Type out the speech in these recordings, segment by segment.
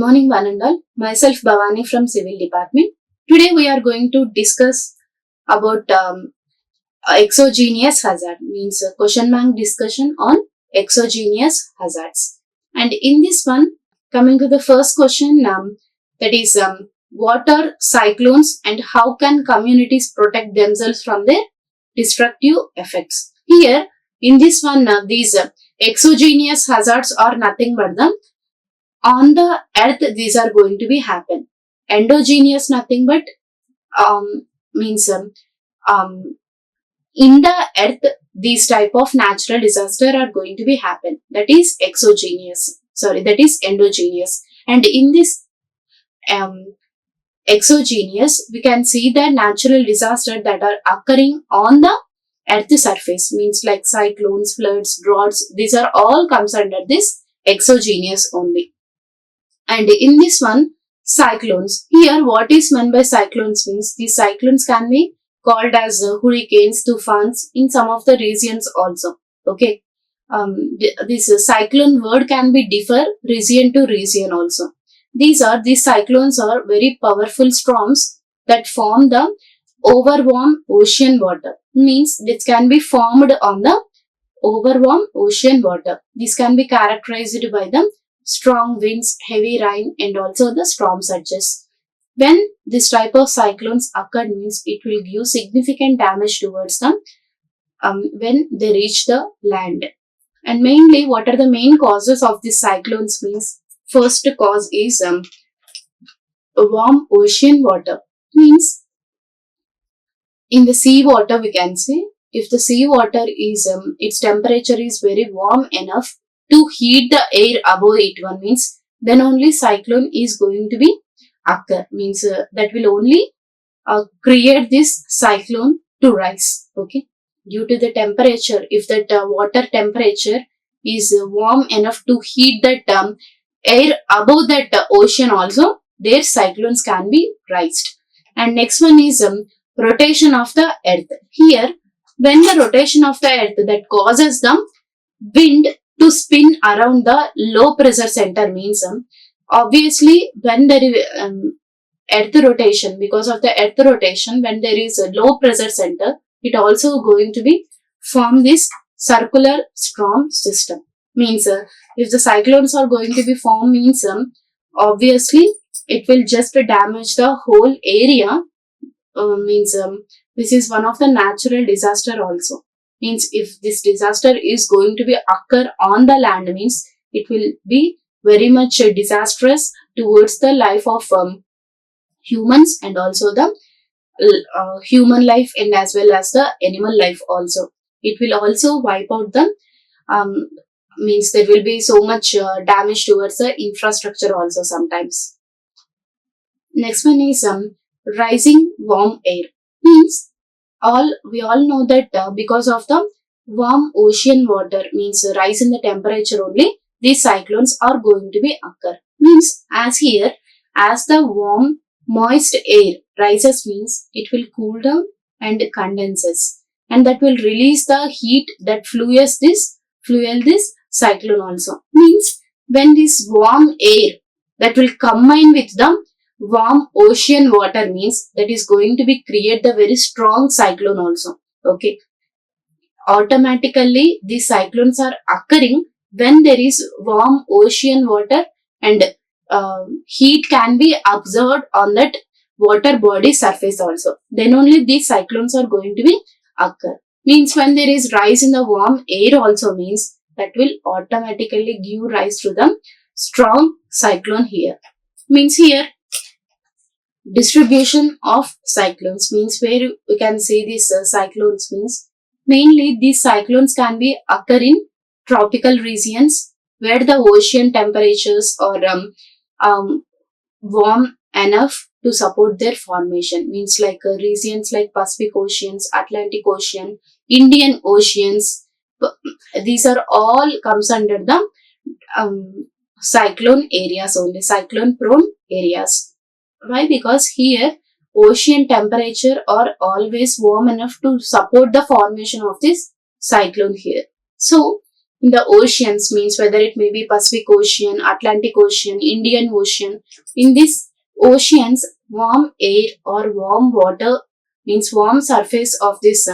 morning one and all. Myself Bhavani from Civil Department. Today we are going to discuss about exogenous hazard, means a question bank discussion on exogenous hazards. And in this one, coming to the first question, that is what are cyclones and how can communities protect themselves from their destructive effects? Here in this one, these exogenous hazards are nothing but the on the earth these are going to be happen. Endogenous nothing but means in the earth these type of natural disaster are going to be happen. That is exogenous. Sorry, that is endogenous. And in this exogenous, we can see the natural disaster that are occurring on the earth surface, means like cyclones, floods, droughts. These are all comes under this exogenous only. And in this one, cyclones. Here, what is meant by cyclones means these cyclones can be called as hurricanes, tufans in some of the regions also. Okay. This cyclone word can be differ region to region also. These cyclones are very powerful storms that form the overwarm ocean water. Means this can be formed on the overwarm ocean water. This can be characterized by the strong winds, heavy rain and also the storm surges. When this type of cyclones occur means it will give significant damage towards them when they reach the land. And mainly what are the main causes of these cyclones means first cause is warm ocean water. Means in the sea water we can say if the sea water is its temperature is very warm enough to heat the air above it, one means then only cyclone is going to be occur, means that will only create this cyclone to rise. Okay, due to the temperature, if that water temperature is warm enough to heat that air above that ocean also, their cyclones can be raised. And next one is rotation of the earth. Here when the rotation of the earth that causes the wind to spin around the low pressure center, means obviously when there is earth rotation, because of the earth rotation, when there is a low pressure center, it also going to be form this circular storm system. Means if the cyclones are going to be formed, means obviously it will just damage the whole area. Means this is one of the natural disaster also. Means if this disaster is going to be occur on the land, means it will be very much disastrous towards the life of humans and also the human life and as well as the animal life also. It will also wipe out the means there will be so much damage towards the infrastructure also sometimes. Next one is rising warm air. Means we all know that because of the warm ocean water, means rise in the temperature only, these cyclones are going to be occur. Means as here, as the warm moist air rises, means it will cool down and condenses, and that will release the heat that fuel this cyclone also. Means when this warm air that will combine with the warm ocean water, means that is going to be create the very strong cyclone also. Okay, automatically these cyclones are occurring when there is warm ocean water and heat can be absorbed on that water body surface also. Then only these cyclones are going to be occur. Means when there is rise in the warm air also, means that will automatically give rise to the strong cyclone here. Means here distribution of cyclones, means where we can see these cyclones, means mainly these cyclones can be occur in tropical regions where the ocean temperatures are warm enough to support their formation. Means like regions like Pacific Oceans, Atlantic Ocean, Indian Oceans, these are all comes under the cyclone areas only, cyclone prone areas. Why? Because here ocean temperature are always warm enough to support the formation of this cyclone here. So In the oceans means whether it may be Pacific Ocean, Atlantic Ocean, Indian Ocean. In these oceans, warm air or warm water means warm surface of this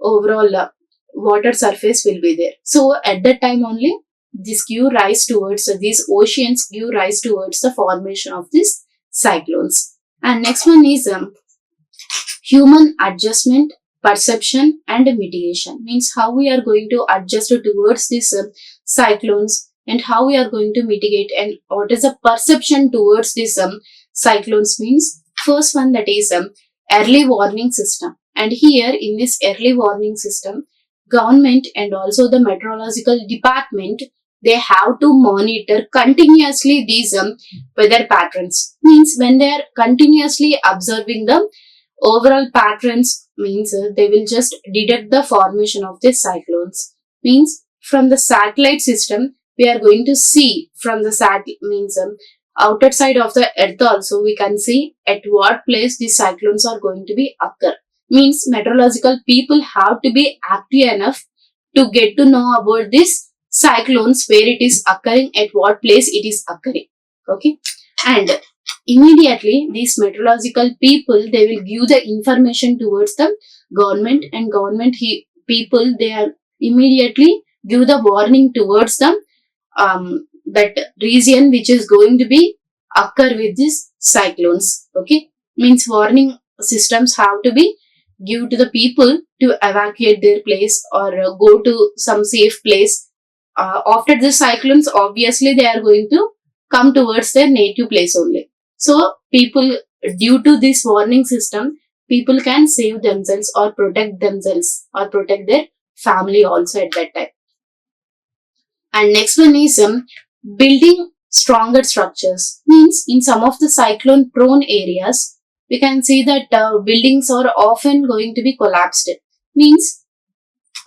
overall water surface will be there. So at that time only this give rise towards these oceans give rise towards the formation of these cyclones. And next one is human adjustment, perception and mitigation. Means how we are going to adjust towards these cyclones and how we are going to mitigate and what is the perception towards these cyclones. Means first one, that is early warning system. And here in this early warning system, government and also the meteorological department, they have to monitor continuously these weather patterns. Means when they are continuously observing the overall patterns, means they will just detect the formation of these cyclones. Means from the satellite system we are going to see from the means outer side of the earth also we can see at what place these cyclones are going to be occur. Means meteorological people have to be active enough to get to know about this cyclones, where it is occurring, at what place it is occurring. Okay, and immediately these meteorological people, they will give the information towards the government, and government people, they are immediately give the warning towards them that region which is going to be occur with these cyclones. Okay, means warning systems have to be give to the people to evacuate their place or go to some safe place. After the cyclones, obviously they are going to come towards their native place only. So people, due to this warning system, people can save themselves or protect themselves or protect their family also at that time. And next one is building stronger structures. Means in some of the cyclone prone areas, we can see that buildings are often going to be collapsed. Means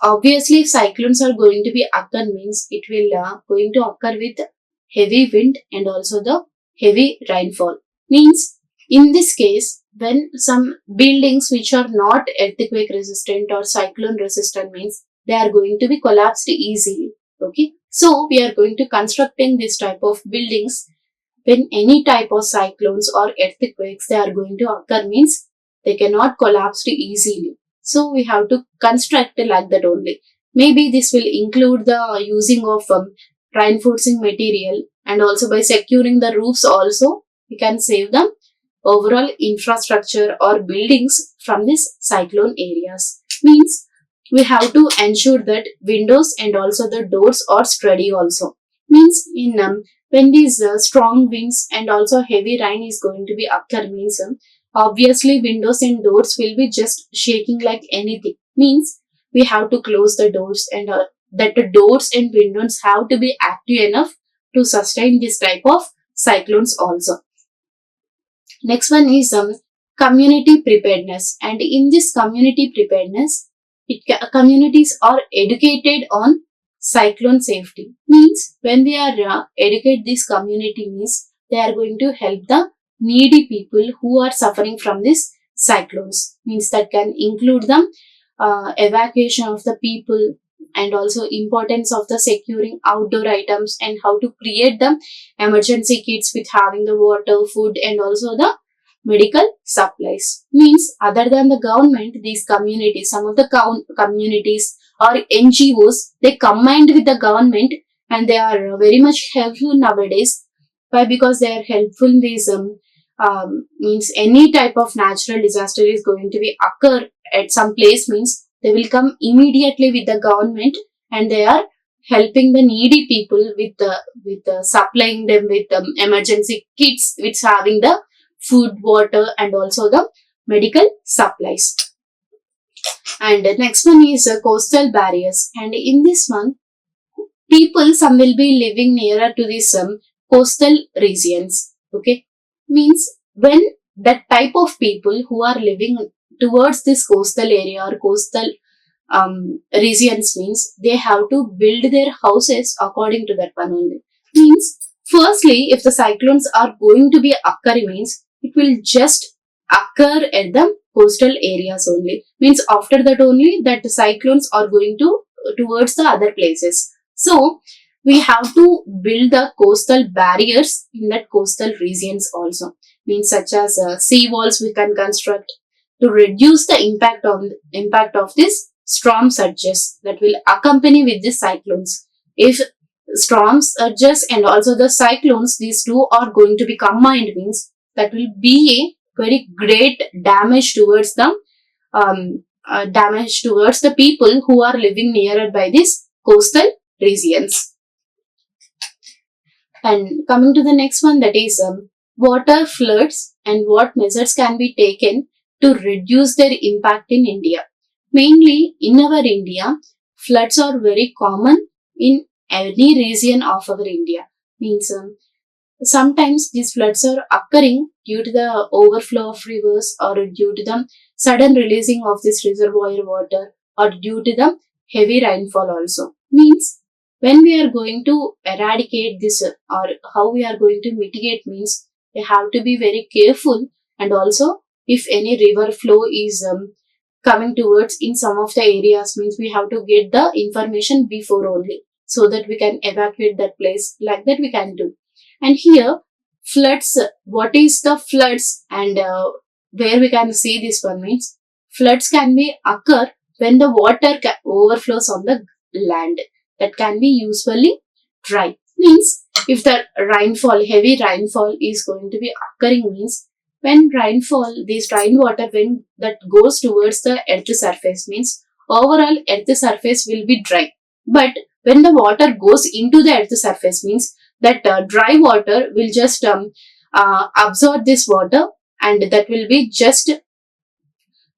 obviously if cyclones are going to be occur, means it will going to occur with heavy wind and also the heavy rainfall. Means in this case, when some buildings which are not earthquake resistant or cyclone resistant, means they are going to be collapsed easily. Okay, so we are going to constructing this type of buildings when any type of cyclones or earthquakes they are going to occur, means they cannot collapse easily. So we have to construct like that only. Maybe this will include the using of reinforcing material, and also by securing the roofs also we can save the overall infrastructure or buildings from these cyclone areas. Means we have to ensure that windows and also the doors are steady also. Means in when these strong winds and also heavy rain is going to be occur, means obviously windows and doors will be just shaking like anything. Means we have to close the doors, and that the doors and windows have to be active enough to sustain this type of cyclones also. Next one is community preparedness. And in this community preparedness, communities are educated on cyclone safety. Means when we are educate this community, means they are going to help the needy people who are suffering from this cyclones. Means that can include the evacuation of the people, and also importance of the securing outdoor items, and how to create the emergency kits with having the water, food and also the medical supplies. Means other than the government, these communities, some of the communities or NGOs, they combined with the government, and they are very much helpful nowadays. Why? Because they are helpful in these means any type of natural disaster is going to be occur at some place, means they will come immediately with the government, and they are helping the needy people with supplying them with emergency kits, which having the food, water and also the medical supplies. And the next one is coastal barriers. And in this one, people, some will be living nearer to these coastal regions. Okay, means when that type of people who are living towards this coastal area or coastal regions, means they have to build their houses according to that one only. Means firstly, if the cyclones are going to be occurring, means it will just occur at the coastal areas only. Means after that only that the cyclones are going to towards the other places. So we have to build the coastal barriers in that coastal regions also. Means such as sea walls we can construct to reduce the impact of this storm surges that will accompany with the cyclones. If storm surges and also the cyclones, these two are going to be combined, means that will be a very great damage towards the people who are living nearer by these coastal regions. And coming to the next one, that is water floods and what measures can be taken to reduce their impact in India. Mainly in our India, floods are very common in any region of our India. Means sometimes these floods are occurring due to the overflow of rivers or due to the sudden releasing of this reservoir water or due to the heavy rainfall also. Means when we are going to eradicate this or how we are going to mitigate, means we have to be very careful, and also if any river flow is coming towards in some of the areas, means we have to get the information before only so that we can evacuate that place, like that we can do. And here floods, what is the floods and where we can see this one, means floods can be occur when the water overflows on the land, that can be usually dry. Means if the heavy rainfall is going to be occurring, means when rainfall, this rainwater when that goes towards the earth surface, means overall earth surface will be dry. But when the water goes into the earth surface, means that dry water will just absorb this water, and that will be just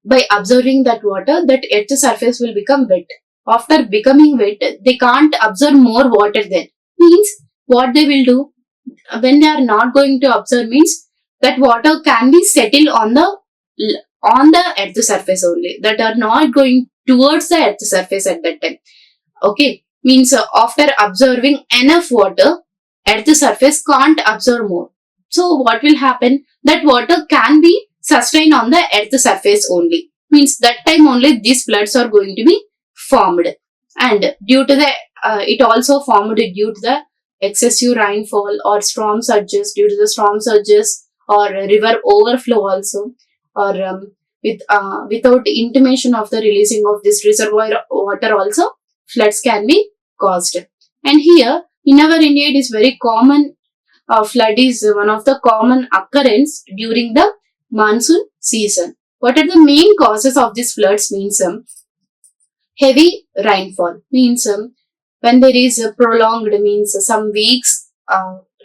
by absorbing that water, that earth surface will become wet. After becoming wet, they can't absorb more water then. Means what they will do, when they are not going to absorb, means that water can be settled on the earth surface only, that are not going towards the earth surface at that time. Okay, means after absorbing enough water, earth surface can't absorb more. So what will happen, that water can be sustained on the earth surface only. Means that time only these floods are going to be formed. And due to the it also formed due to the excessive rainfall or storm surges, due to the storm surges or river overflow also, or without intimation of the releasing of this reservoir water also, floods can be caused. And here in our India, it is very common. Flood is one of the common occurrence during the monsoon season. What are the main causes of these floods? Means heavy rainfall. Means when there is a prolonged, means some weeks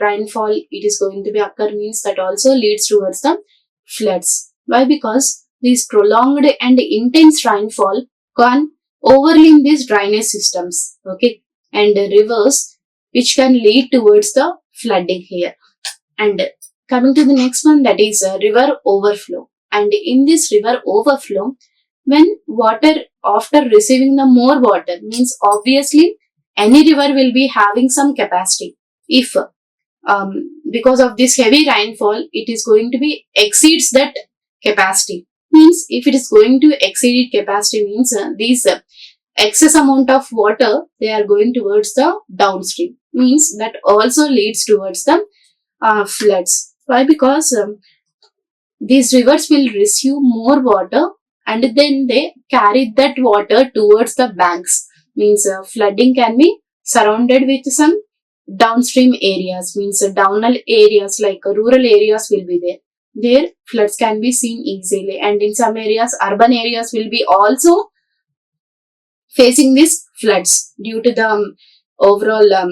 rainfall it is going to be occur, means that also leads towards the floods. Why? Because this prolonged and intense rainfall can overwhelm these drainage systems, okay, and rivers, which can lead towards the flooding here. And coming to the next one, that is river overflow. And in this river overflow, when water, after receiving the more water, means obviously any river will be having some capacity. If because of this heavy rainfall, it is going to be exceeds that capacity. Means if it is going to exceed capacity, means these excess amount of water, they are going towards the downstream. Means that also leads towards the floods. Why? Because these rivers will receive more water and then they carry that water towards the banks. Means flooding can be surrounded with some downstream areas. Means downal areas like rural areas will be there. There floods can be seen easily, and in some areas urban areas will be also facing these floods due to the overall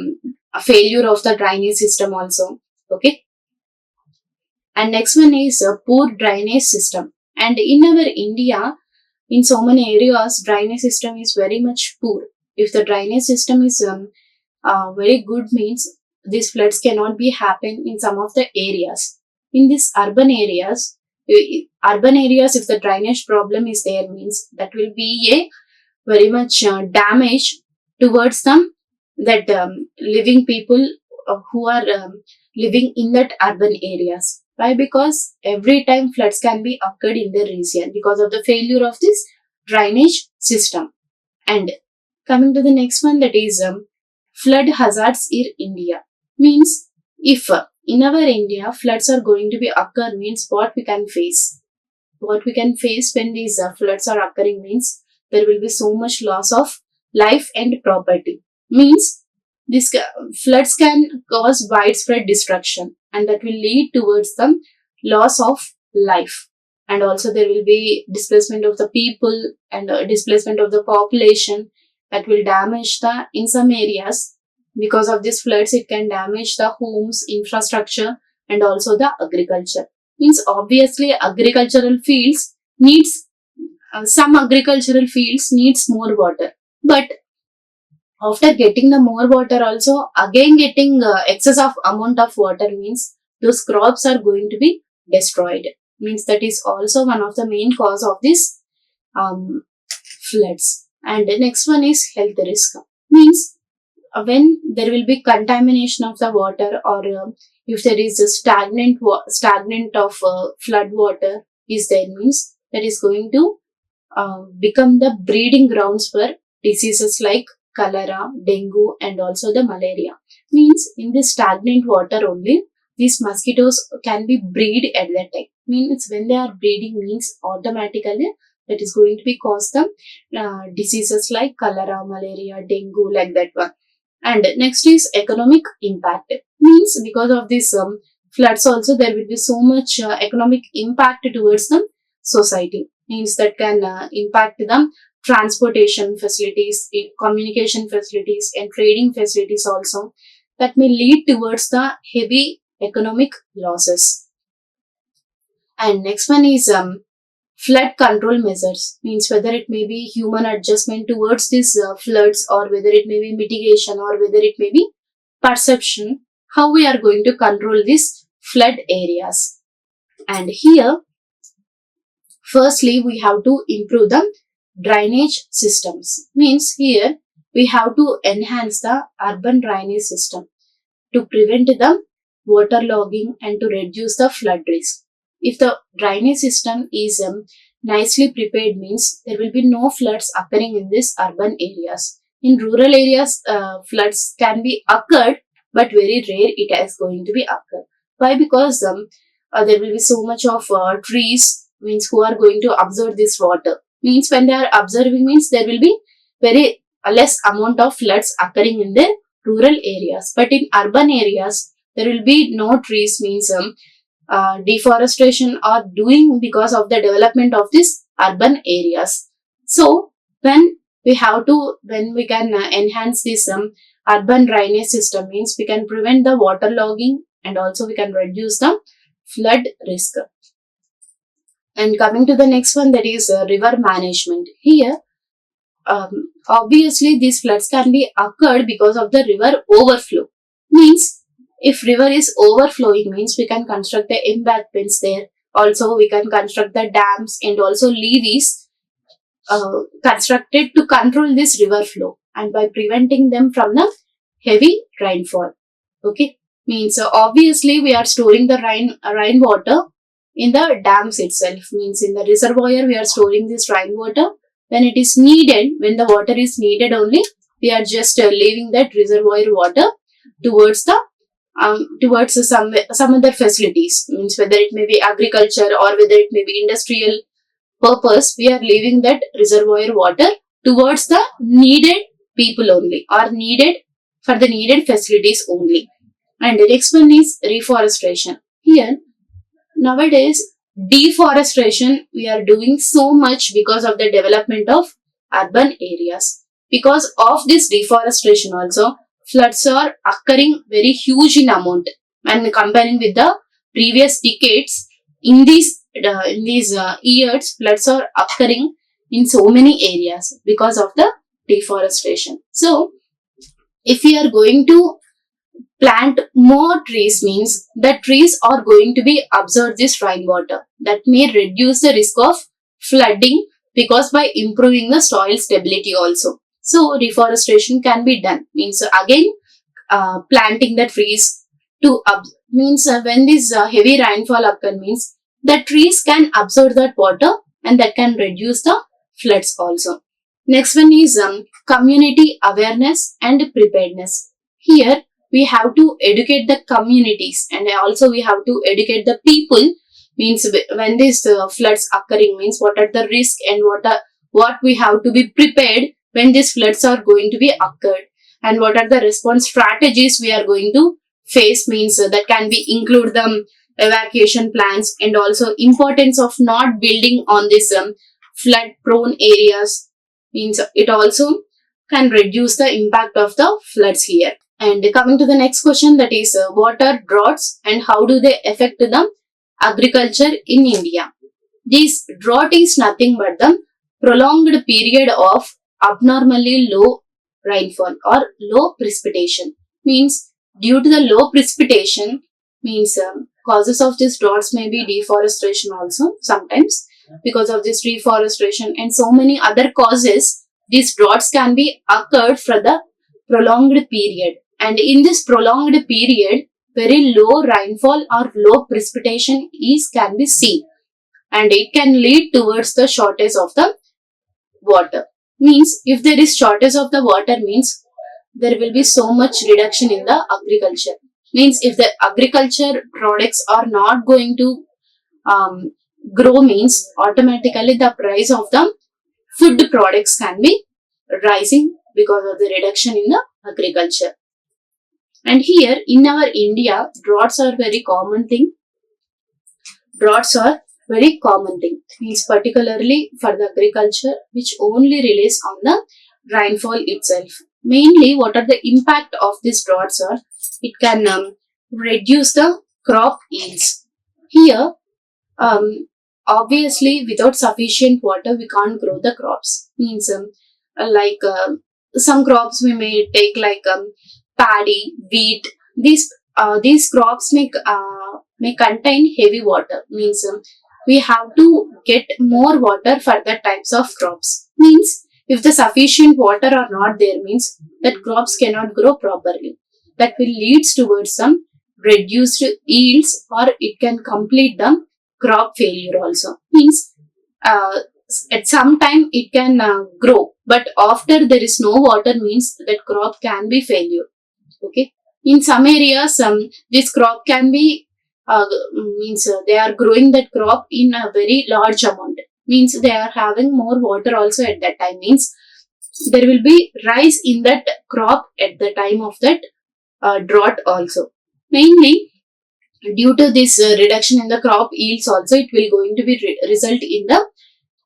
failure of the drainage system also. Okay. And next one is a poor drainage system. And in our India, in so many areas, drainage system is very much poor. If the drainage system is very good, means these floods cannot be happen in some of the areas. In these urban areas, if the drainage problem is there, means that will be a very much damage towards them, that living people who are living in that urban areas. Why? Because every time floods can be occurred in the region because of the failure of this drainage system. And coming to the next one, that is flood hazards in India. Means if in our India floods are going to be occur means what we can face. What we can face when these floods are occurring means there will be so much loss of life and property. Means these floods can cause widespread destruction and that will lead towards the loss of life. And also there will be displacement of the people and displacement of the population that will damage the in some areas. Because of these floods it can damage the homes, infrastructure and also the agriculture. Means obviously agricultural fields needs some agricultural fields needs more water, but after getting the more water also again getting excess of amount of water means those crops are going to be destroyed. Means that is also one of the main cause of this um, floods. And the next one is health risk. Means when there will be contamination of the water or if there is a stagnant of flood water is there means that is going to become the breeding grounds for diseases like cholera, dengue and also the malaria. Means in this stagnant water only these mosquitoes can be breed at that time. Means when they are breeding means automatically that is going to be cause the diseases like cholera, malaria, dengue like that one. And next is economic impact. Means because of this floods also there will be so much economic impact towards the society. Means that can impact the transportation facilities, communication facilities and trading facilities also. That may lead towards the heavy economic losses. And next one is flood control measures. Means whether it may be human adjustment towards these floods or whether it may be mitigation or whether it may be perception, how we are going to control these flood areas. And here firstly we have to improve the drainage systems. Means here we have to enhance the urban drainage system to prevent the waterlogging and to reduce the flood risk. If the drainage system is nicely prepared means there will be no floods occurring in these urban areas. In rural areas floods can be occurred but very rare it is going to be occur. Why? Because there will be so much of trees means who are going to absorb this water. Means when they are observing means there will be very less amount of floods occurring in the rural areas. But in urban areas there will be no trees means deforestation are doing because of the development of these urban areas. So when we can enhance this urban drainage system means we can prevent the waterlogging and also we can reduce the flood risk. And coming to the next one, that is river management. Here obviously these floods can be occurred because of the river overflow. Means if river is overflowing means we can construct the embankments there. Also we can construct the dams and also levees constructed to control this river flow and by preventing them from the heavy rainfall. Okay. Means obviously we are storing the rainwater in the dams itself. Means in the reservoir we are storing this rainwater. When it is needed, when the water is needed only, we are just leaving that reservoir water towards the towards some other facilities. Means whether it may be agriculture or whether it may be industrial purpose, we are leaving that reservoir water towards the needed people only or needed for the needed facilities only. And the next one is reforestation. Here nowadays deforestation we are doing so much because of the development of urban areas. Because of this deforestation also floods are occurring very huge in amount when comparing with the previous decades. In these years floods are occurring in so many areas because of the deforestation. So if we are going to plant more trees means the trees are going to be absorb this rainwater that may reduce the risk of flooding because by improving the soil stability also. So reforestation can be done means again planting the trees to means when this heavy rainfall occur means the trees can absorb that water and that can reduce the floods also. Next one is community awareness and preparedness. Here we have to educate the communities, and also we have to educate the people. Means when these floods occurring, means what are the risk and what we have to be prepared when these floods are going to be occurred, and what are the response strategies we are going to face. Means that can be include the evacuation plans, and also importance of not building on this flood prone areas. Means it also can reduce the impact of the floods here. And coming to the next question, that is what are droughts and how do they affect the agriculture in India? This drought is nothing but the prolonged period of abnormally low rainfall or low precipitation. Means due to the low precipitation, means causes of these droughts may be deforestation also sometimes. Because of this deforestation and so many other causes, these droughts can be occurred for the prolonged period. And in this prolonged period, very low rainfall or low precipitation is can be seen, and it can lead towards the shortage of the water. Means if there is shortage of the water, means there will be so much reduction in the agriculture. Means if the agriculture products are not going to um, grow, means automatically the price of the food products can be rising because of the reduction in the agriculture. And here in our India, droughts are very common thing. Droughts are very common thing. Means particularly for the agriculture, which only relies on the rainfall itself. Mainly, what are the impact of these droughts are? It can reduce the crop yields. Here, obviously, without sufficient water, we can't grow the crops. Means like some crops we may take like paddy, wheat. These crops may contain heavy water. Means we have to get more water for the types of crops. Means if the sufficient water are not there, means that crops cannot grow properly. That will leads towards some reduced yields, or it can complete the crop failure also. Means uh, at some time it can grow, but after there is no water, means that crop can be failure. Okay. In some areas, this crop can be means they are growing that crop in a very large amount. Means they are having more water also at that time. Means there will be rise in that crop at the time of that drought also. Mainly due to this reduction in the crop yields also, it will going to be result in the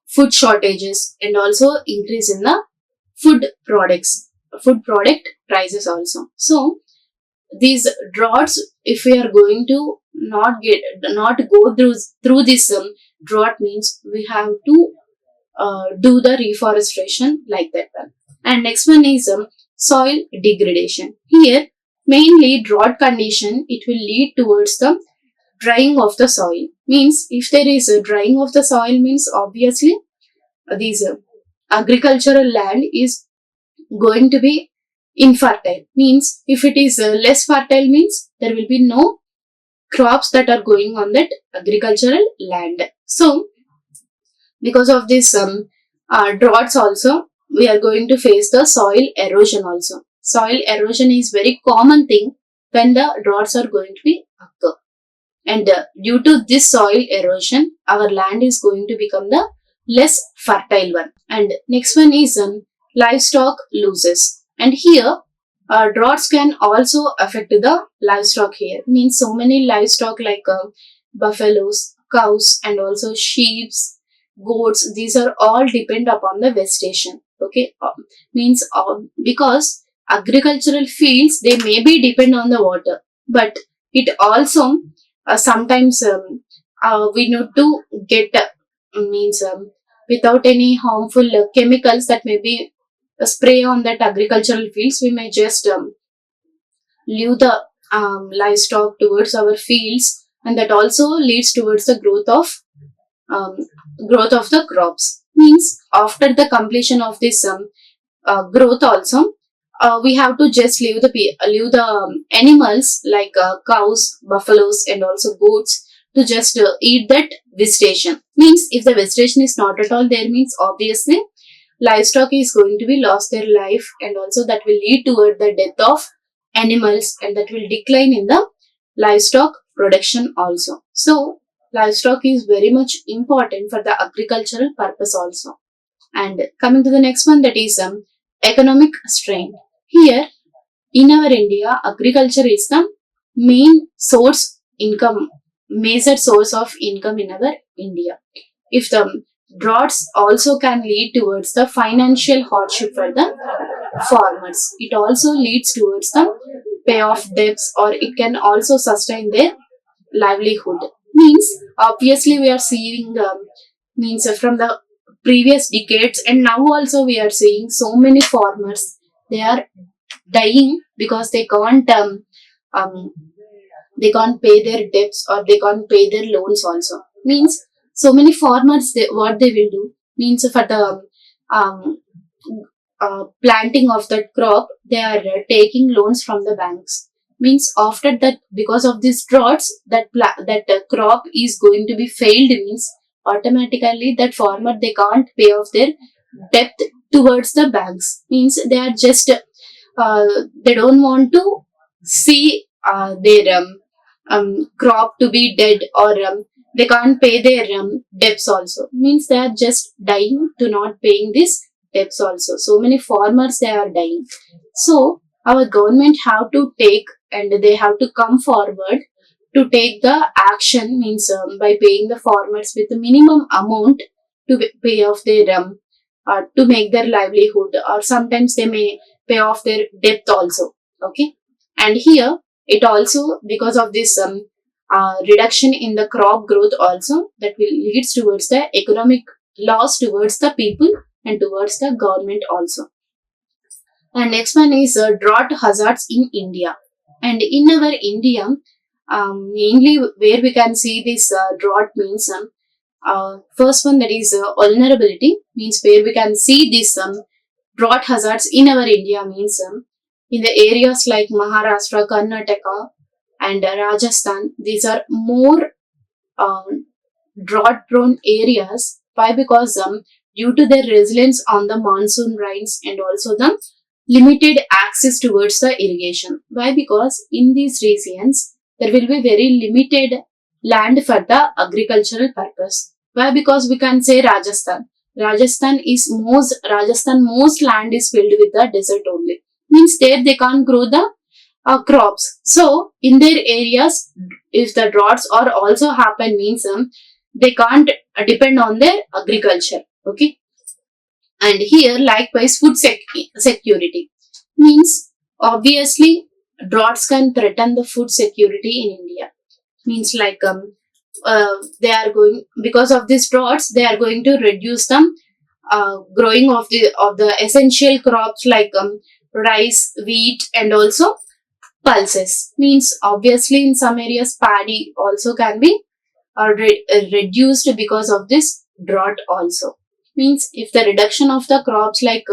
food shortages, and also increase in the food product prices also. So these droughts, if we are going to not go through this drought, means we have to do the reforestation like that one. And next one is soil degradation. Here mainly drought condition, it will lead towards the drying of the soil. Means if there is a drying of the soil, means obviously these agricultural land is going to be infertile. Means if it is less fertile, means there will be no crops that are going on that agricultural land. So because of this droughts also, we are going to face the soil erosion also. Soil erosion is very common thing when the droughts are going to be occur. And due to this soil erosion, our land is going to become the less fertile one. And next one is livestock losses. And here, droughts can also affect the livestock here. Means so many livestock like buffaloes, cows, and also sheep, goats. These are all depend upon the vegetation. Okay, means because agricultural fields, they may be depend on the water, but it also sometimes we need to get means without any harmful chemicals that may be spray on that agricultural fields, we may just leave the livestock towards our fields, and that also leads towards the um, growth of the crops. Means after the completion of this growth also, we have to just leave the animals like cows, buffaloes, and also goats to just eat that vegetation. Means if the vegetation is not at all there, means obviously livestock is going to be lost their life, and also that will lead toward the death of animals, and that will decline in the livestock production also. So livestock is very much important for the agricultural purpose also. And coming to the next one, that is economic strain. Here in our India, agriculture is the main source income, major source of income in our India. If the droughts also can lead towards the financial hardship for the farmers, it also leads towards the payoff debts, or it can also sustain their livelihood. Means obviously we are seeing means from the previous decades, and now also we are seeing so many farmers, they are dying because um, they can't pay their debts, or they can't pay their loans also. Means so many farmers, what they will do means for the um, planting of that crop, they are taking loans from the banks. Means after that, because of these droughts, that crop is going to be failed. Means automatically that farmer, they can't pay off their debt towards the banks. Means they are just they don't want to see their crop to be dead, or they can't pay their debts also. Means they are just dying to not paying this debts also. So many farmers, they are dying. So our government have to take, and they have to come forward to take the action. Means by paying the farmers with the minimum amount to pay off their to make their livelihood, or sometimes they may pay off their debt also. Okay. And here it also, because of this reduction in the crop growth also, that will leads towards the economic loss towards the people and towards the government also. And next one is drought hazards in India. And in our India, mainly where we can see this drought means first one, that is vulnerability. Means where we can see this drought hazards in our India means in the areas like Maharashtra, Karnataka, and Rajasthan. These are more drought prone areas. Why? Because due to their resilience on the monsoon rains, and also the limited access towards the irrigation. Why? Because in these regions there will be very limited land for the agricultural purpose. Why? Because we can say Rajasthan. Rajasthan most land is filled with the desert only. Means there they can't grow the crops. So in their areas, if the droughts are also happen, means they can't depend on their agriculture. Okay. And here likewise food security. Means obviously droughts can threaten the food security in India. Means like they are going, because of these droughts, they are going to reduce the growing of the essential crops like rice, wheat, and also pulses. Means obviously in some areas paddy also can be reduced because of this drought also. Means if the reduction of the crops like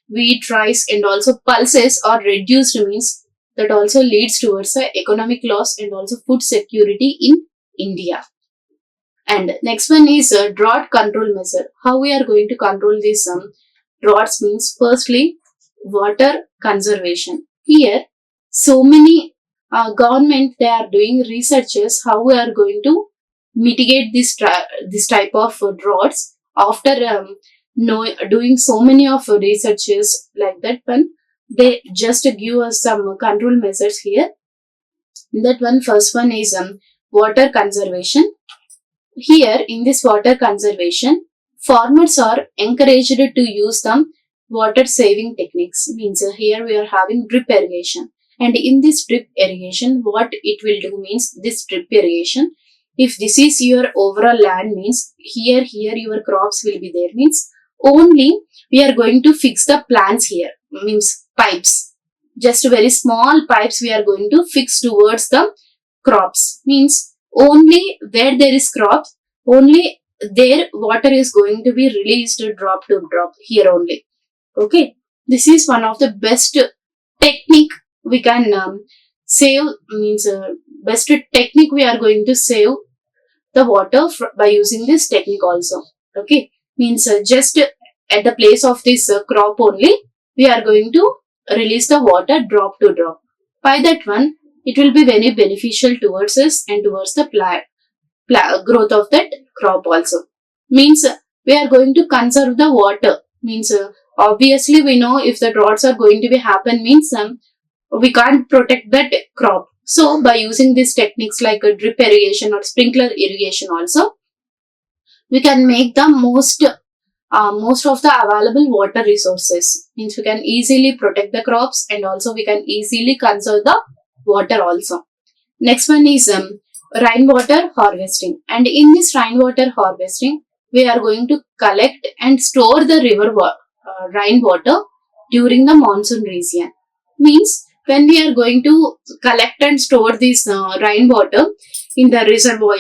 wheat, rice, and also pulses are reduced, means that also leads towards the economic loss and also food security in India. And next one is drought control measure. How we are going to control these droughts means firstly water conservation. Here so many government, they are doing researches how we are going to mitigate this type of droughts. After doing so many of researches like that one, they just give us some control measures here. That one, first one is water conservation. Here in this water conservation, farmers are encouraged to use some water saving techniques. Means here we are having drip irrigation. And in this drip irrigation, what it will do means, this drip irrigation, if this is your overall land, means here your crops will be there. Means only we are going to fix the plants here. Means pipes, just very small pipes we are going to fix towards the crops. Means only where there is crops, only there water is going to be released drop to drop here only. Okay, this is one of the best technique we can save. Means best technique we are going to save the water by using this technique also. Okay, means just at the place of this crop only, we are going to release the water drop to drop. By that one, it will be very beneficial towards us and towards the growth of that crop also. Means we are going to conserve the water. Means obviously we know if the droughts are going to be happen means we can't protect that crop. So by using these techniques like a drip irrigation or sprinkler irrigation also, we can make the most of the available water resources. Means we can easily protect the crops and also we can easily conserve the water also. Next one is rainwater harvesting. And in this rainwater harvesting, we are going to collect and store the rainwater during the monsoon region. Means when we are going to collect and store this rainwater in the reservoir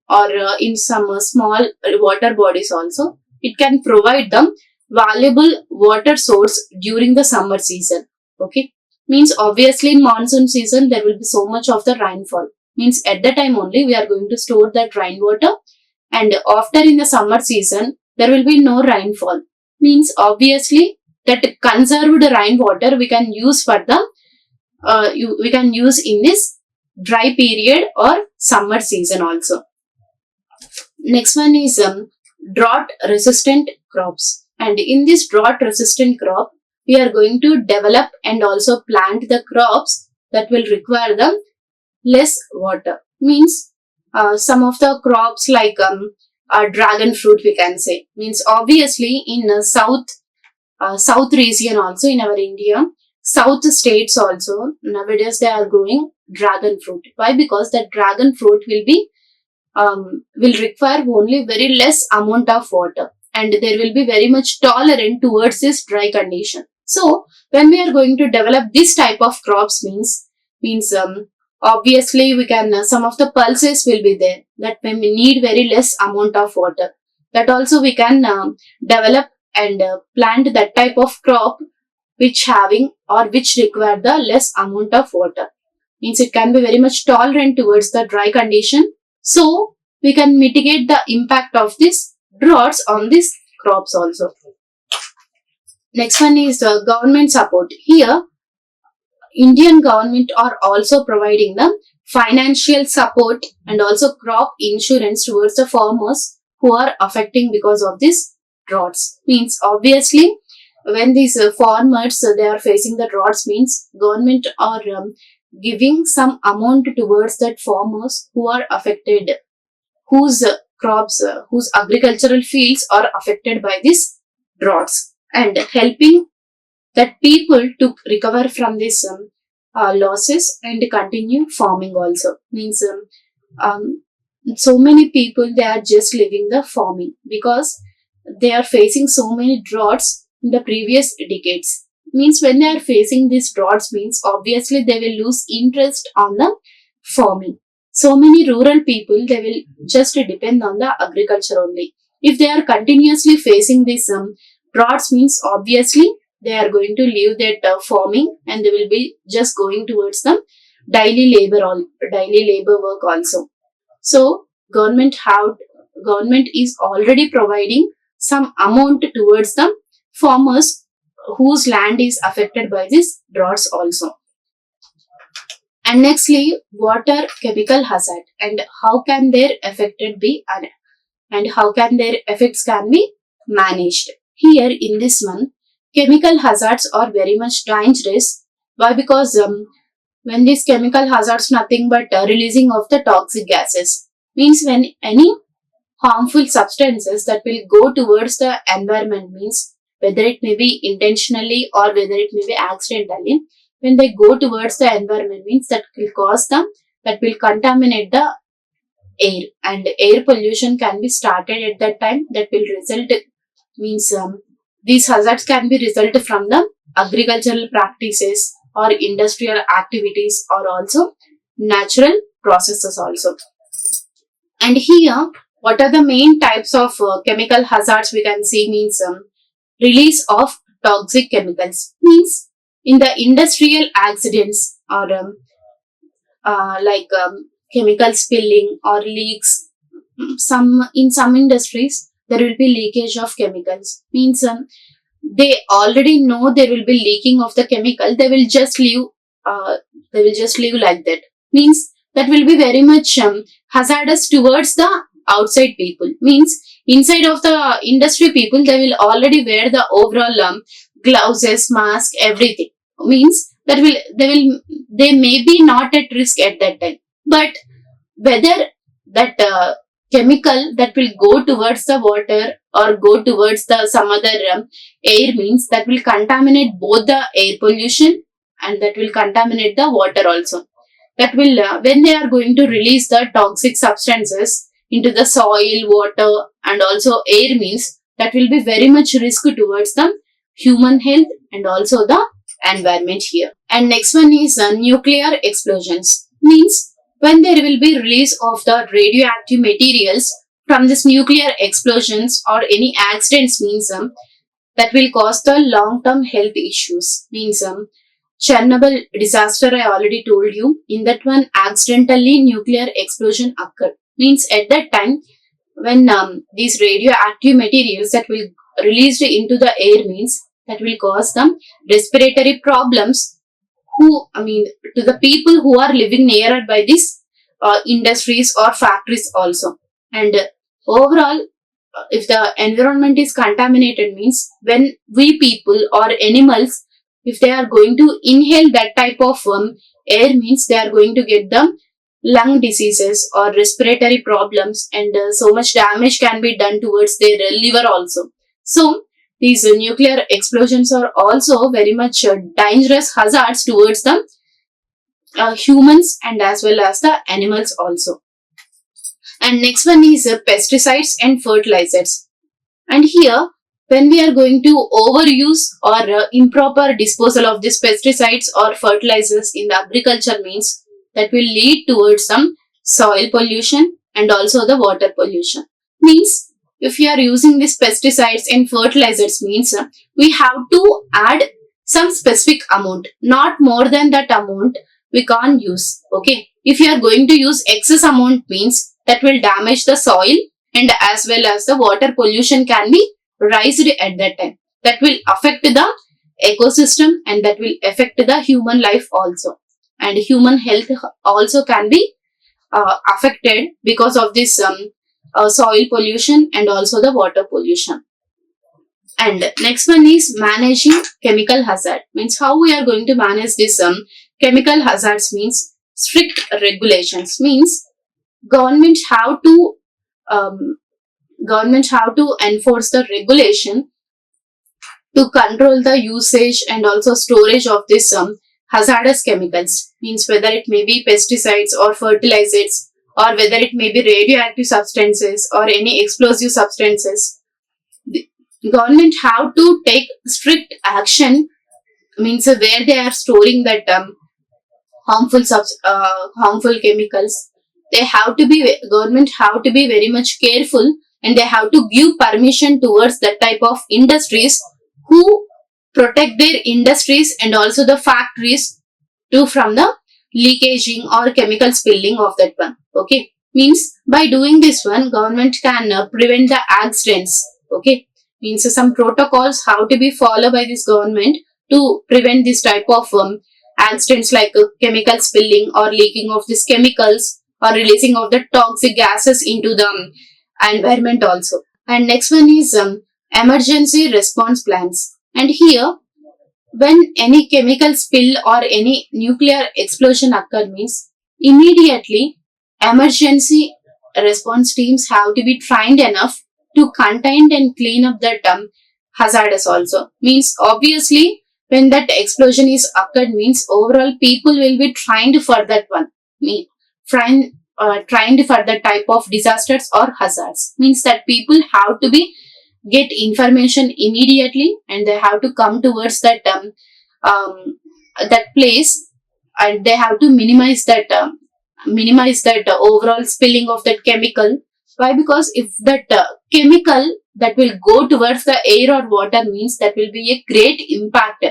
or in some small water bodies also, it can provide them valuable water source during the summer season. Okay, means obviously in monsoon season there will be so much of the rainfall. Means at the time only we are going to store that rainwater, and after in the summer season there will be no rainfall. Means obviously that conserved rainwater we can use for the we can use in this dry period or summer season also. Next one is drought resistant crops. And in this drought resistant crop, we are going to develop and also plant the crops that will require the less water. Means some of the crops like dragon fruit we can say. Means obviously in south region also in our India, south states also nowadays they are growing dragon fruit. Why? Because that dragon fruit will require only very less amount of water, and there will be very much tolerant towards this dry condition. So when we are going to develop this type of crops means obviously we can some of the pulses will be there that may need very less amount of water. That also we can develop and plant that type of crop which having or which require the less amount of water. Means it can be very much tolerant towards the dry condition. So we can mitigate the impact of these droughts on these crops also. Next one is government support. Here, Indian government are also providing the financial support and also crop insurance towards the farmers who are affecting because of these droughts. Means obviously when these farmers they are facing the droughts means government are giving some amount towards that farmers who are affected, whose crops, whose agricultural fields are affected by these droughts, and helping that people to recover from these losses and continue farming also. Means so many people they are just living the farming because they are facing so many droughts in the previous decades. Means when they are facing these droughts means obviously they will lose interest on the farming. So many rural people they will just depend on the agriculture only. If they are continuously facing these droughts means obviously they are going to leave that farming and they will be just going towards the daily labor work also. So government is already providing some amount towards the farmers whose land is affected by these droughts also. And nextly, water chemical hazard and how can their affected be and how can their effects can be managed. Here in this one, chemical hazards are very much dangerous. Why? Because when these chemical hazards nothing but releasing of the toxic gases. Means when any harmful substances that will go towards the environment means whether it may be intentionally or whether it may be accidentally, when they go towards the environment means that will contaminate the air, and air pollution can be started at that time. That will result means these hazards can be result from the agricultural practices or industrial activities or also natural processes also. And here what are the main types of chemical hazards we can see means release of toxic chemicals. Means in the industrial accidents or chemical spilling or leaks, in some industries there will be leakage of chemicals. Means they already know there will be leaking of the chemical. They will just leave. They will just leave like that. Means that will be very much hazardous towards the outside people. Means inside of the industry people, they will already wear the overall gloves, mask, everything. Means that they may be not at risk at that time. But whether that chemical that will go towards the water or go towards the some other air, means that will contaminate both the air pollution and that will contaminate the water also. That will when they are going to release the toxic substances into the soil, water and also air, means that will be very much risk towards the human health and also the environment here. And next one is nuclear explosions. Means when there will be release of the radioactive materials from this nuclear explosions or any accidents, means that will cause the long-term health issues. Means Chernobyl disaster, I already told you. In that one, accidentally nuclear explosion occurred. Means at that time, when these radioactive materials that will released into the air, means that will cause them respiratory problems. To the people who are living nearer by these industries or factories also. And overall, if the environment is contaminated, means when we people or animals, if they are going to inhale that type of air, means they are going to get the lung diseases or respiratory problems, and so much damage can be done towards their liver also. So these nuclear explosions are also very much dangerous hazards towards the humans and as well as the animals also. And next one is pesticides and fertilizers. And here, when we are going to overuse or improper disposal of these pesticides or fertilizers in the agriculture, means that will lead towards some soil pollution and also the water pollution. Means if you are using these pesticides and fertilizers, means we have to add some specific amount, not more than that amount we can't use. Okay, if you are going to use excess amount, means that will damage the soil and as well as the water pollution can be raised at that time. That will affect the ecosystem and that will affect the human life also, and human health also can be affected because of this soil pollution and also the water pollution. And next one is managing chemical hazard. Means how we are going to manage this chemical hazards, means strict regulations. Means government have to enforce the regulation to control the usage and also storage of this hazardous chemicals. Means whether it may be pesticides or fertilizers, or whether it may be radioactive substances or any explosive substances. The government have to take strict action. Means where they are storing that harmful chemicals, government have to be very much careful, and they have to give permission towards that type of industries who protect their industries and also the factories from the leakaging or chemical spilling of that one. Okay, means by doing this one, government can prevent the accidents. Okay, means some protocols have to be followed by this government to prevent this type of accidents like chemical spilling or leaking of these chemicals or releasing of the toxic gases into the environment also. And next one is emergency response plans. And here, when any chemical spill or any nuclear explosion occur, means immediately emergency response teams have to be trained enough to contain and clean up that hazardous also. Means obviously when that explosion is occurred, means overall people will be trained for that one. Trained for the type of disasters or hazards. Means that people have to be get information immediately and they have to come towards that that place, and they have to minimize that overall spilling of that chemical. Why? Because if that chemical that will go towards the air or water, means that will be a great impact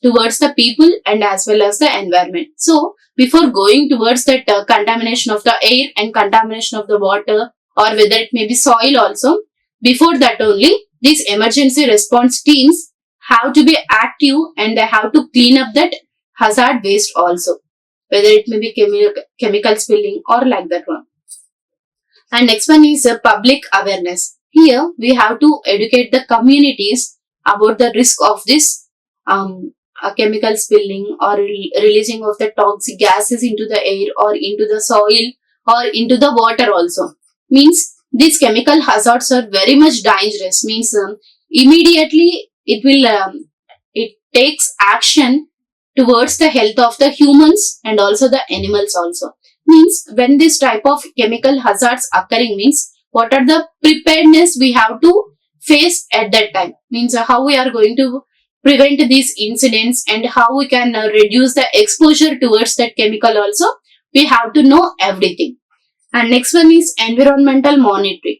towards the people and as well as the environment. So before going towards that contamination of the air and contamination of the water, or whether it may be soil also, before that only, these emergency response teams have to be active and they have to clean up that hazard waste also, whether it may be chemical spilling or like that one. And next one is public awareness. Here we have to educate the communities about the risk of this chemical spilling or releasing of the toxic gases into the air or into the soil or into the water also. Means these chemical hazards are very much dangerous. Means immediately it takes action towards the health of the humans and also the animals also. Means when this type of chemical hazards occurring, means what are the preparedness we have to face at that time. Means how we are going to prevent these incidents and how we can reduce the exposure towards that chemical also. We have to know everything. And next one is environmental monitoring.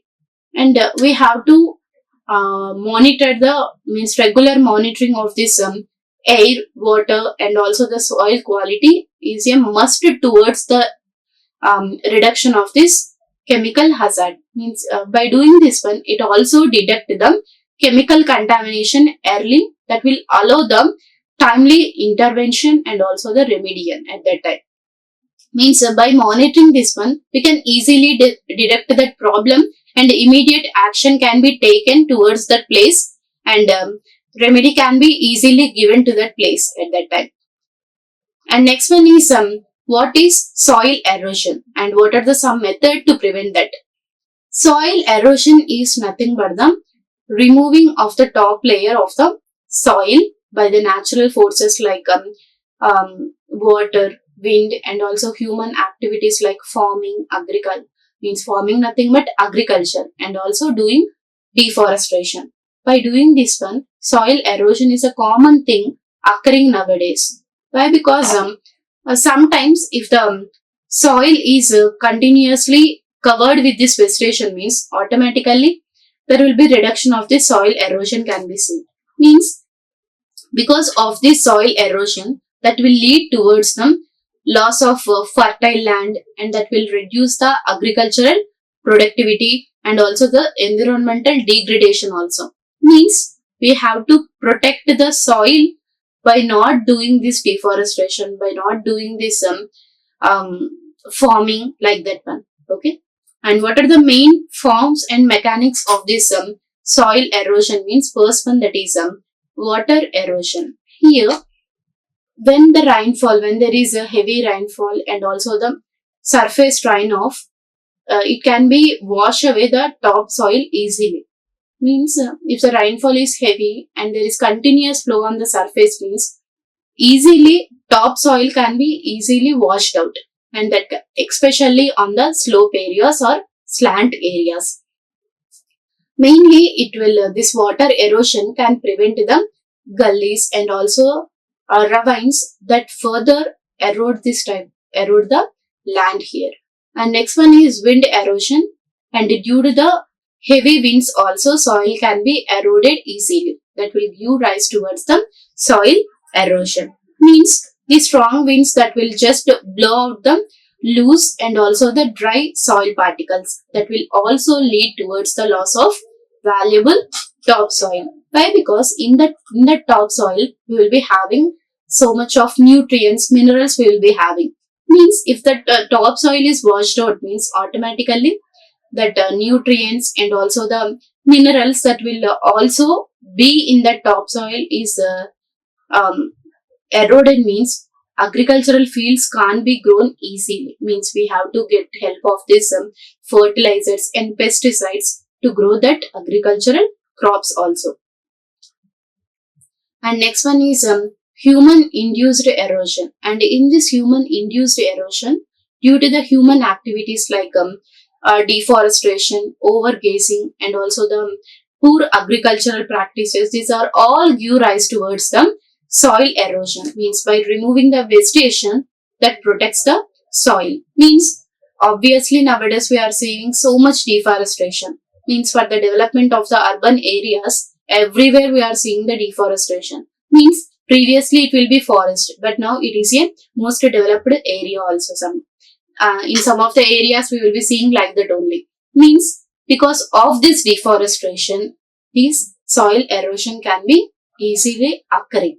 And we have to monitor the means regular monitoring of this air, water and also the soil quality is a must towards the reduction of this chemical hazard. Means by doing this one, it also detect the chemical contamination early, that will allow them timely intervention and also the remediation at that time. Means by monitoring this one, we can easily detect that problem and immediate action can be taken towards that place and remedy can be easily given to that place at that time. And next one is what is soil erosion and what are the some method to prevent that. Soil erosion is nothing but the removing of the top layer of the soil by the natural forces like water, wind and also human activities like farming, agriculture. Means farming nothing but agriculture and also doing deforestation. By doing this one, soil erosion is a common thing occurring nowadays. Why? Because sometimes if the soil is continuously covered with this vegetation, means automatically there will be reduction of the soil erosion can be seen. Means because of this soil erosion, that will lead towards the loss of fertile land and that will reduce the agricultural productivity and also the environmental degradation also. Means we have to protect the soil by not doing this deforestation, by not doing this farming like that one. Okay. And what are the main forms and mechanics of this soil erosion? Means first one, that is water erosion. Here when the rainfall, when there is a heavy rainfall and also the surface runoff, it can be wash away the topsoil easily. Means if the rainfall is heavy and there is continuous flow on the surface, means easily topsoil can be easily washed out, and that especially on the slope areas or slant areas. Mainly it will this water erosion can prevent the gullies and also ravines that further erode the land here. And next one is wind erosion, and due to the heavy winds also soil can be eroded easily, that will give rise towards the soil erosion. Means the strong winds that will just blow out the loose and also the dry soil particles, that will also lead towards the loss of valuable topsoil. Why? Because in the topsoil we will be having so much of nutrients, minerals we will be having. Means if the topsoil is washed out, means automatically that nutrients and also the minerals that will also be in the topsoil is eroded. Means agricultural fields can't be grown easily. Means we have to get help of this fertilizers and pesticides to grow that agricultural crops also. And next one is human induced erosion. And in this human induced erosion, due to the human activities like deforestation, overgrazing and also the poor agricultural practices, these are all give rise towards the soil erosion. Means by removing the vegetation that protects the soil. Means obviously nowadays we are seeing so much deforestation. Means for the development of the urban areas, everywhere we are seeing the deforestation. Means previously it will be forest, but now it is a most developed area also. In some of the areas we will be seeing like that only. Means Because of this deforestation, this soil erosion can be easily occurring.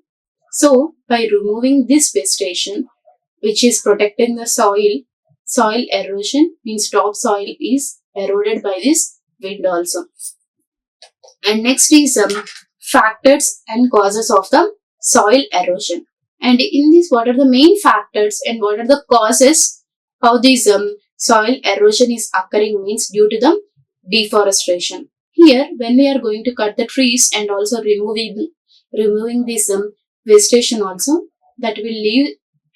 So, by removing this vegetation, which is protecting the soil erosion means topsoil is eroded by this wind also. And next is factors and causes of the soil erosion. And in this, what are the main factors and what are the causes how this soil erosion is occurring means due to the deforestation. Here, when we are going to cut the trees and also removing this vegetation also, that will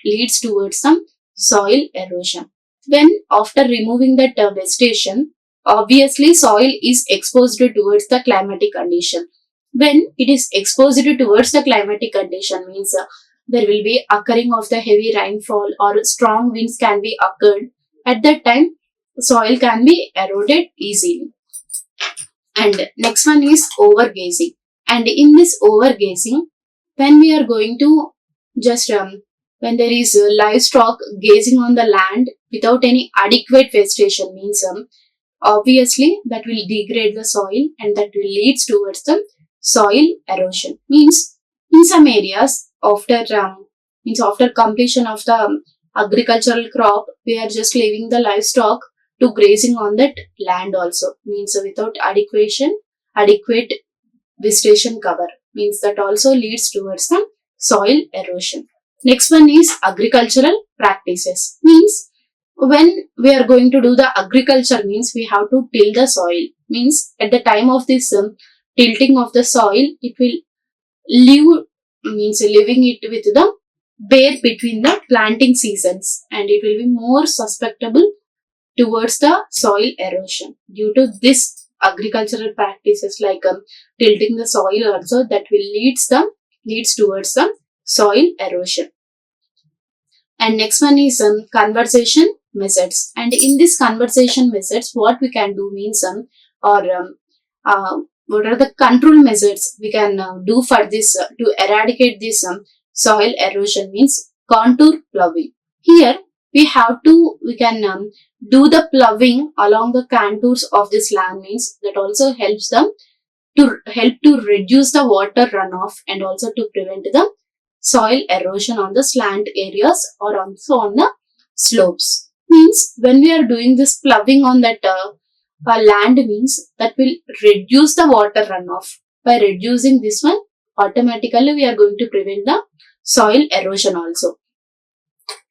leads towards some soil erosion. When after removing that vegetation, obviously soil is exposed towards the climatic condition. When it is exposed towards the climatic condition means there will be occurring of the heavy rainfall or strong winds can be occurred. At that time, soil can be eroded easily. And next one is overgazing. And in this overgazing, when we are going to just when there is livestock gazing on the land without any adequate vegetation means obviously that will degrade the soil and that will leads towards the soil erosion. Means in some areas after completion of the agricultural crop, we are just leaving the livestock to grazing on that land also. Means without adequate vegetation cover means that also leads towards the soil erosion. Next one is agricultural practices. Means when we are going to do the agriculture means we have to till the soil. Means at the time of this tilting of the soil, it will living it with the bare between the planting seasons and it will be more susceptible towards the soil erosion. Due to this agricultural practices like tilting the soil also, that will leads towards the soil erosion. And next one is conservation methods. And in this conservation methods, what we can do means what are the control methods we can do for this to eradicate this soil erosion means contour ploughing. Here we can do the ploughing along the contours of this land means that also helps them to reduce the water runoff and also to prevent the soil erosion on the slant areas or also on the slopes. Means when we are doing this ploughing on that land means that will reduce the water runoff. By reducing this one, automatically we are going to prevent the soil erosion also.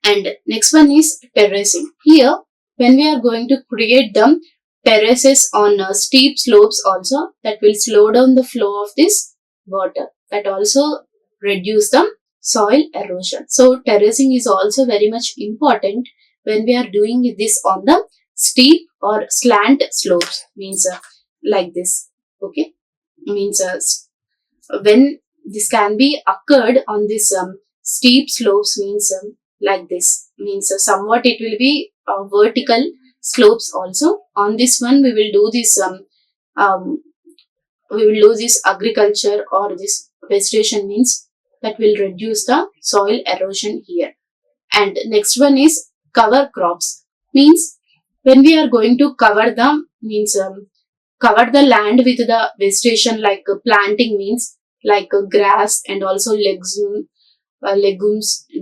And next one is terracing. Here, when we are going to create the terraces on steep slopes also, that will slow down the flow of this water. That also reduce the soil erosion. So terracing is also very much important when we are doing this on the steep or slant slopes means like this. Okay, means when this can be occurred on this steep slopes means like this means somewhat it will be vertical slopes also. On this one we will do this agriculture or this vegetation means that will reduce the soil erosion here. And next one is cover crops. Means when we are going to cover the cover the land with the vegetation like planting means like grass and also legumes.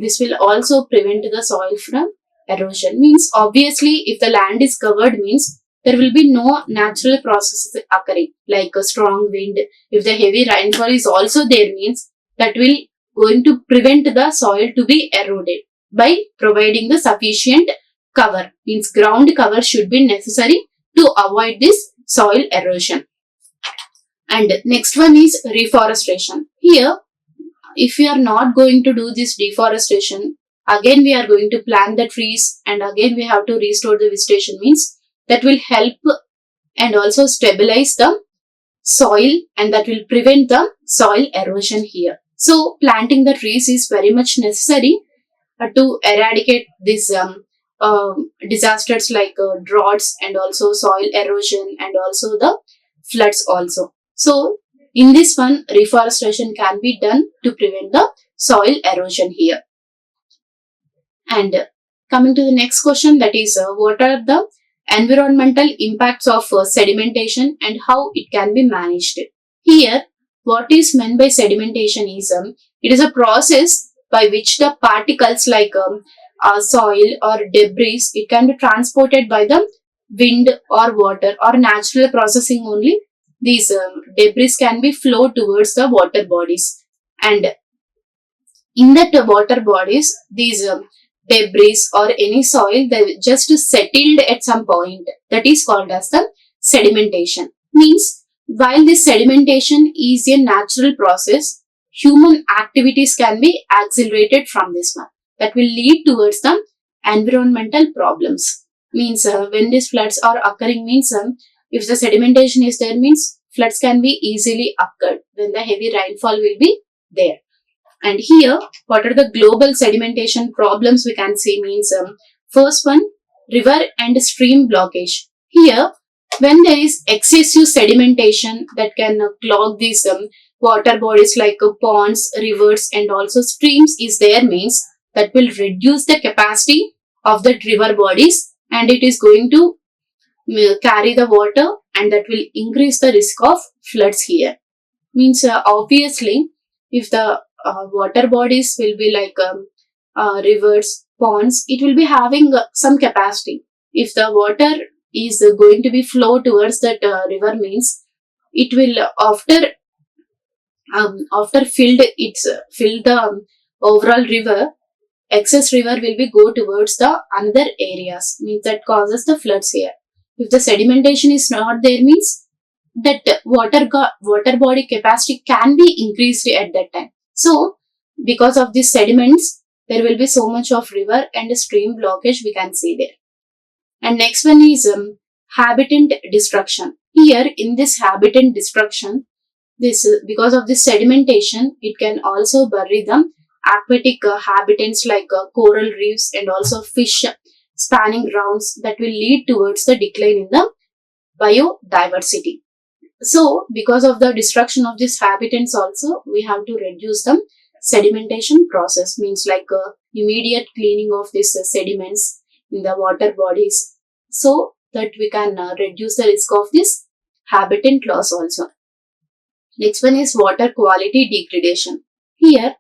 This will also prevent the soil from erosion. Means obviously if the land is covered means there will be no natural processes occurring like a strong wind. If the heavy rainfall is also there means that will going to prevent the soil to be eroded by providing the sufficient cover. Means ground cover should be necessary to avoid this soil erosion. And next one is reforestation. Here, if we are not going to do this deforestation, again we are going to plant the trees and again we have to restore the vegetation means that will help and also stabilize the soil and that will prevent the soil erosion here. So planting the trees is very much necessary to eradicate these disasters like droughts and also soil erosion and also the floods also. So in this one, reforestation can be done to prevent the soil erosion here. And coming to the next question, that is what are the environmental impacts of sedimentation and how it can be managed. Here, what is meant by sedimentation is it is a process by which the particles like soil or debris, it can be transported by the wind or water or natural processing only. These debris can be flow towards the water bodies, and in that water bodies, these debris or any soil, they just settled at some point. That is called as the sedimentation. Means while this sedimentation is a natural process, human activities can be accelerated from this one. That will lead towards the environmental problems. Means when these floods are occurring, means if the sedimentation is there, means floods can be easily occurred when the heavy rainfall will be there. And here, what are the global sedimentation problems we can see means first one, river and stream blockage. Here, when there is excessive sedimentation that can clog these water bodies like ponds, rivers and also streams is there, means that will reduce the capacity of the river bodies, and it is going to carry the water, and that will increase the risk of floods here. Means obviously, if the water bodies will be like rivers, ponds, it will be having some capacity. If the water is going to be flow towards that river, means it will after fill the overall river, excess river will be go towards the another areas, means that causes the floods here. If the sedimentation is not there, means that water body capacity can be increased at that time. So, because of these sediments, there will be so much of river and stream blockage we can see there. And next one is habitat destruction. Here, in this habitat destruction, this because of this sedimentation, it can also bury the aquatic habitats like coral reefs and also fish spanning grounds, that will lead towards the decline in the biodiversity. So, because of the destruction of these habitats also, we have to reduce the sedimentation process, means like immediate cleaning of these sediments in the water bodies, so that we can reduce the risk of this habitat loss also. Next one is water quality degradation. Here,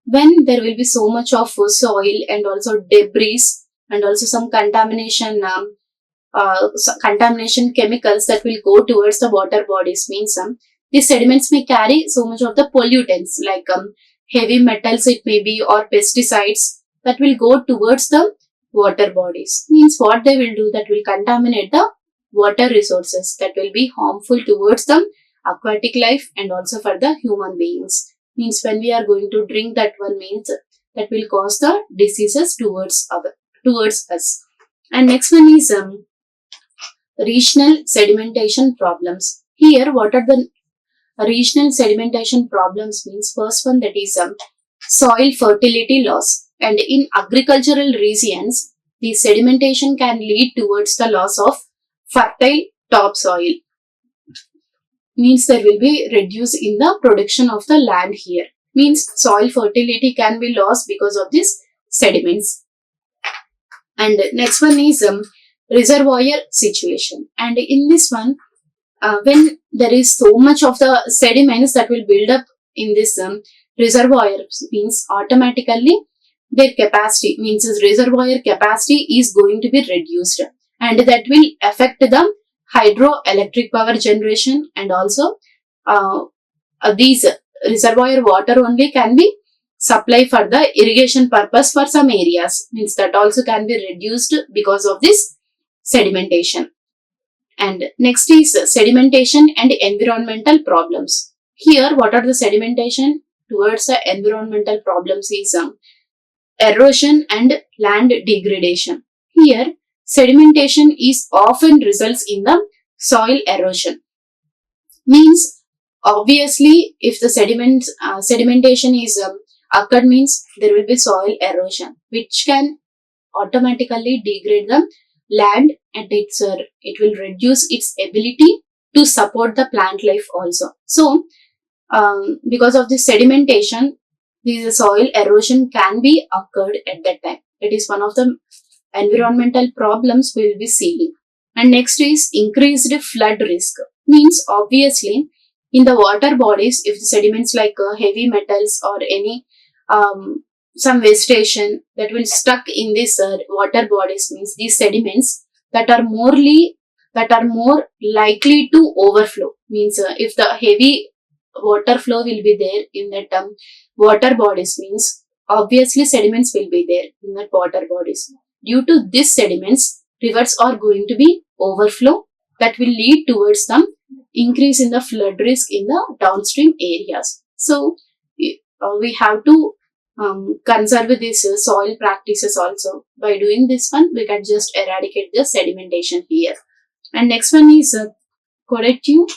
when there will be so much of soil and also debris and also some contamination contamination chemicals that will go towards the water bodies, means these sediments may carry so much of the pollutants like heavy metals, it may be, or pesticides that will go towards the water bodies. Means what they will do, that will contaminate the water resources, that will be harmful towards the aquatic life and also for the human beings. Means when we are going to drink that one, means that will cause the diseases towards us. And next one is regional sedimentation problems. Here, what are the regional sedimentation problems means? First one, that is soil fertility loss. And in agricultural regions, the sedimentation can lead towards the loss of fertile topsoil. Means there will be reduce in the production of the land here. Means soil fertility can be lost because of these sediments. And next one is reservoir situation. And in this one, when there is so much of the sediments that will build up in this reservoir, means automatically their capacity, means reservoir capacity is going to be reduced, and that will affect the hydroelectric power generation, and also these reservoir water only can be supply for the irrigation purpose for some areas, means that also can be reduced because of this sedimentation. And next is sedimentation and environmental problems. Here, what are the sedimentation towards the environmental problems is erosion and land degradation. Here, sedimentation is often results in the soil erosion. Means obviously, if the sedimentation is occurred, means there will be soil erosion, which can automatically degrade the land, and it will reduce its ability to support the plant life also. So, because of this sedimentation, this soil erosion can be occurred at that time. It is one of the environmental problems we will be seeing. And next is increased flood risk. Means obviously in the water bodies, if the sediments like heavy metals or any some vegetation that will stuck in this water bodies, means these sediments that are more likely to overflow. Means if the heavy water flow will be there in that water bodies, means obviously sediments will be there in that water bodies. Due to this sediments, rivers are going to be overflow, that will lead towards the increase in the flood risk in the downstream areas. So we have to conserve these soil practices also. By doing this one, we can just eradicate the sedimentation here. And next one is corrective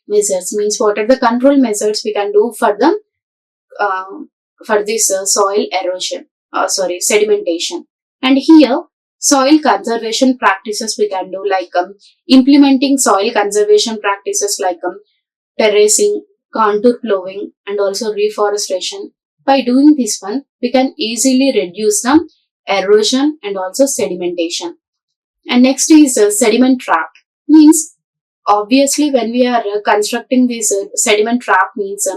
measures. Means what are the control measures we can do uh, for this soil erosion, sedimentation. And here soil conservation practices we can do, like implementing soil conservation practices like terracing, contour plowing, and also reforestation. By doing this one, we can easily reduce the erosion and also sedimentation. And next is sediment trap. Means obviously when we are constructing this sediment trap, means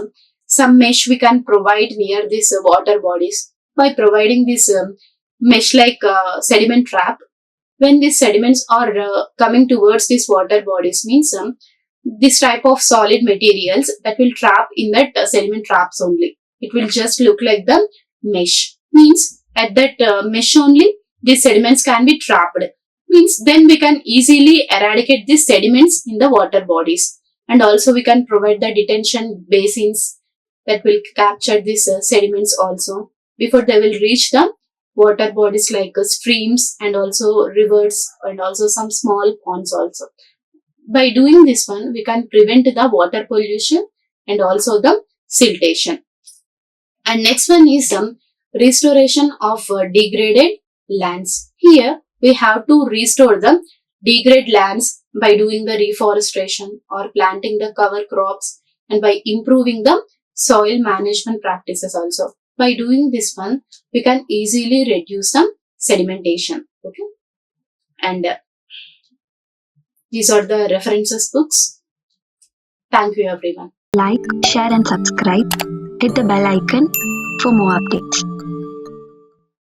some mesh we can provide near these water bodies. By providing this mesh like sediment trap, when these sediments are coming towards these water bodies, means this type of solid materials that will trap in that sediment traps only. It will just look like the mesh. Means at that mesh only these sediments can be trapped. Means then we can easily eradicate these sediments in the water bodies. And also we can provide the detention basins that will capture these sediments also before they will reach the water bodies like streams and also rivers and also some small ponds also. By doing this one, we can prevent the water pollution and also the siltation. And next one is restoration of degraded lands. Here we have to restore the degraded lands by doing the reforestation or planting the cover crops, and by improving the soil management practices also. By doing this one, we can easily reduce the sedimentation. Okay, and these are the references books. Thank you everyone. Like, share and subscribe. Hit the bell icon for more updates.